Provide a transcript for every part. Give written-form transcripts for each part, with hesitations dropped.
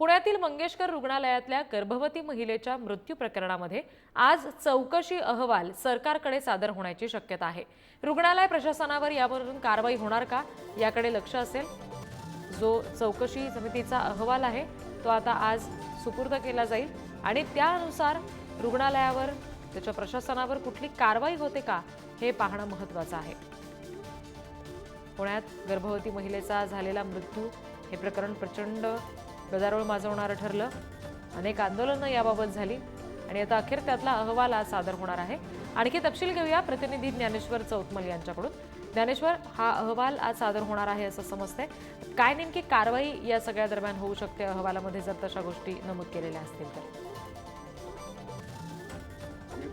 पुण्यातील मंगेशकर रुग्णालयातल्या गर्भवती महिलेच्या मृत्यू प्रकरणामध्ये आज चौकशी अहवाल सरकारकडे सादर होण्याची शक्यता आहे। रुग्णालय प्रशासनावर यावरून कारवाई होणार का याकडे लक्ष असेल। जो चौकशी समितीचा अहवाल आहे तो आता आज सुपूर्द केला जाईल आणि त्यानुसार रुग्णालयावर त्याच्या प्रशासनावर कुठली कारवाई होते का हे पाहणं महत्त्वाचं आहे। पुण्यात गर्भवती महिलेचा झालेला मृत्यू हे प्रकरण प्रचंड गदारोळ माजवणारं ठरलं। अनेक आंदोलनं याबाबत झाली आणि आता अखेर त्यातला अहवाल आज सादर होणार आहे। आणखी तपशील घेऊया प्रतिनिधी ज्ञानेश्वर चौतमल यांच्याकडून। ज्ञानेश्वर, हा अहवाल आज सादर होणार आहे असं समजतंय, काय नेमकी कारवाई या सगळ्या दरम्यान होऊ शकते अहवालामध्ये जर तशा गोष्टी नमूद केलेल्या असतील तर?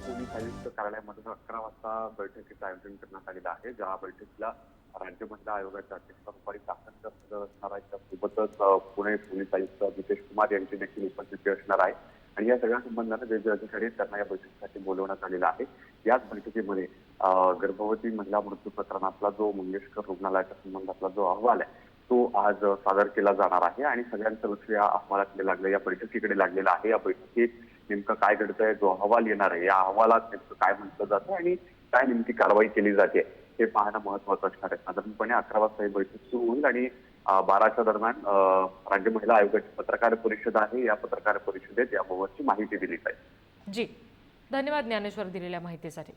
पोलीस आयुक्त कार्यालयामध्ये 11 वाजता बैठकीचं आयोजन करण्यात आलेलं आहे। ज्या बैठकीला राज्य महिला आयोगाच्या अध्यक्ष दुपारी तासांच्या असणार आहे। त्यासोबतच पुणे पोलीस आयुक्त नितेश कुमार यांची देखील उपस्थिती असणार आहे आणि या सगळ्या संबंधाने वेगवेगळे अधिकारी त्यांना या बैठकीसाठी बोलवण्यात आलेला आहे। याच बैठकीमध्ये गर्भवती महिला मृत्यू प्रकरणातला जो मंगेशकर रुग्णालयाच्या संबंधातला जो अहवाल आहे तो आज सादर केला जाणार आहे आणि सगळ्यांचं लक्ष या अहवालाकडे लागलं, या बैठकीकडे लागलेलं आहे। या बैठकीत नेमकं काय घडतंय, जो अहवाल येणार आहे या अहवालात नेमकं काय म्हटलं जातं आणि काय नेमकी कारवाई केली जाते हे पाहणं महत्त्वाचं असणार आहे। साधारणपणे 11 वाजता ही बैठक सुरू होईल आणि 12च्या दरम्यान राज्य महिला आयोगाची पत्रकार परिषद आहे। या पत्रकार परिषदेत याबाबतची माहिती दिली जाईल। जी, धन्यवाद ज्ञानेश्वर दिलेल्या माहितीसाठी।